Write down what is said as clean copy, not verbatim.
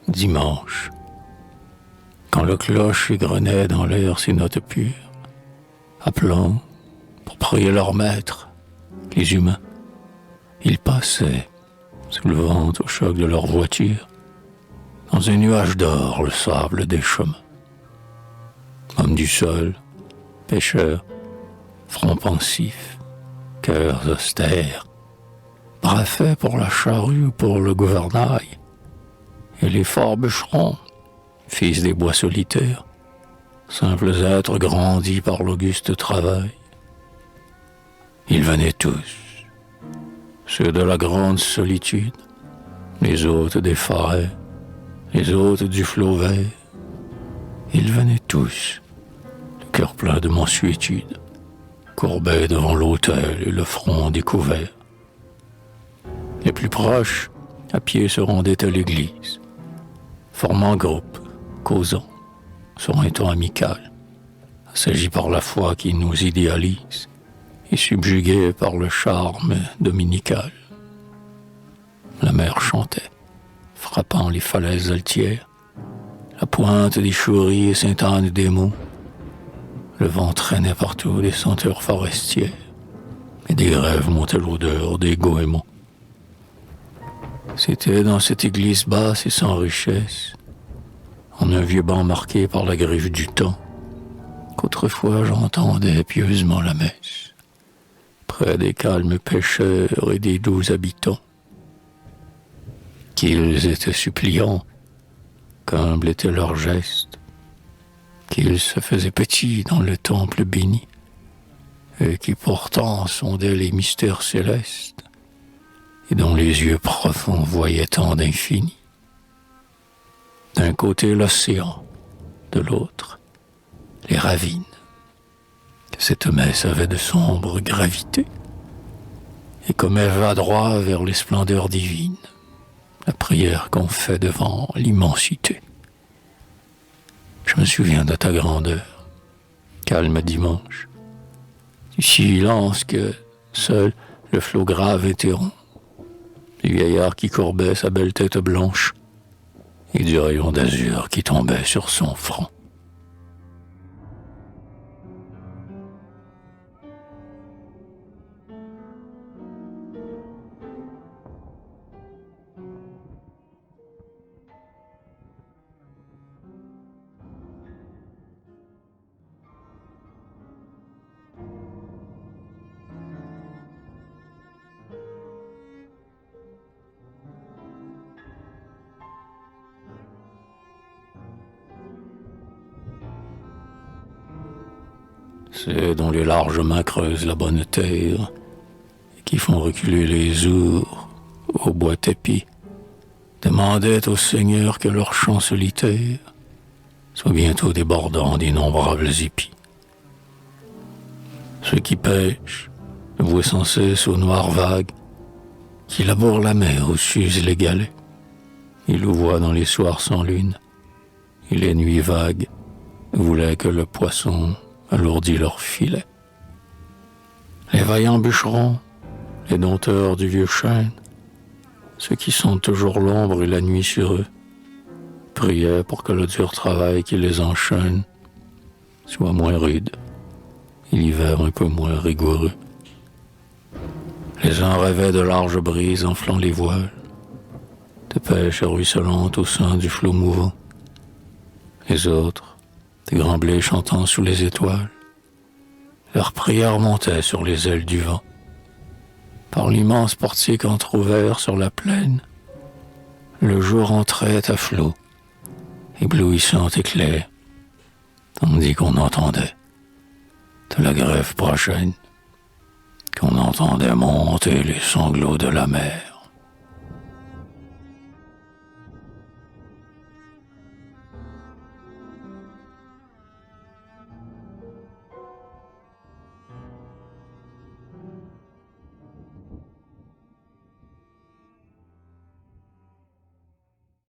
Dimanche, quand le cloche égrenait dans l'air ses notes pures, appelant pour prier leur maître, les humains, ils passaient, soulevant au choc de leur voiture, dans un nuage d'or le sable des chemins. Hommes du sol, pêcheurs, fronts pensifs, cœurs austères, bras faits pour la charrue ou pour le gouvernail, et les forts bûcherons, fils des bois solitaires, simples êtres grandis par l'auguste travail. Ils venaient tous, ceux de la grande solitude, les hôtes des forêts, les hôtes du flot vert. Ils venaient tous, le cœur plein de mansuétude, courbés devant l'autel et le front découvert. Les plus proches, à pied, se rendaient à l'église, formant groupe, causant, sur un ton amical, assagi par la foi qui nous idéalise et subjugué par le charme dominical. La mer chantait, frappant les falaises altières, la pointe des chouris et Sainte-Anne des Monts. Le vent traînait partout des senteurs forestières, et des rêves montaient l'odeur des goémons. C'était dans cette église basse et sans richesse, en un vieux banc marqué par la griffe du temps, qu'autrefois j'entendais pieusement la messe, près des calmes pêcheurs et des doux habitants. Qu'ils étaient suppliants, qu'humble était leur geste, qu'ils se faisaient petits dans le temple béni, et qui pourtant sondaient les mystères célestes, et dont les yeux profonds voyaient tant d'infini. D'un côté l'océan, de l'autre les ravines, que cette messe avait de sombre gravité, et comme elle va droit vers les splendeurs divines, la prière qu'on fait devant l'immensité. Je me souviens de ta grandeur, calme dimanche, du silence que seul le flot grave interrompt, du vieillard qui courbait sa belle tête blanche et du rayon d'azur qui tombait sur son front. Ceux dont les larges mains creusent la bonne terre et qui font reculer les ours au bois tapis demandaient au Seigneur que leur chant solitaire soit bientôt débordant d'innombrables épis. Ceux qui pêchent, voués sans cesse aux noires vagues, qui labourent la mer ou s'usent les galets, ils louvoient dans les soirs sans lune et les nuits vagues voulaient que le poisson alourdit leur filet. Les vaillants bûcherons, les dompteurs du vieux chêne, ceux qui sentent toujours l'ombre et la nuit sur eux, priaient pour que le dur travail qui les enchaîne soit moins rude et l'hiver un peu moins rigoureux. Les uns rêvaient de larges brises enflant les voiles, de pêches ruisselantes au sein du flot mouvant. Les autres, des grands blés chantant sous les étoiles, leurs prières montaient sur les ailes du vent. Par l'immense portique entr'ouvert sur la plaine, le jour entrait à flot, éblouissant et clair, tandis qu'on entendait, de la grève prochaine, qu'on entendait monter les sanglots de la mer.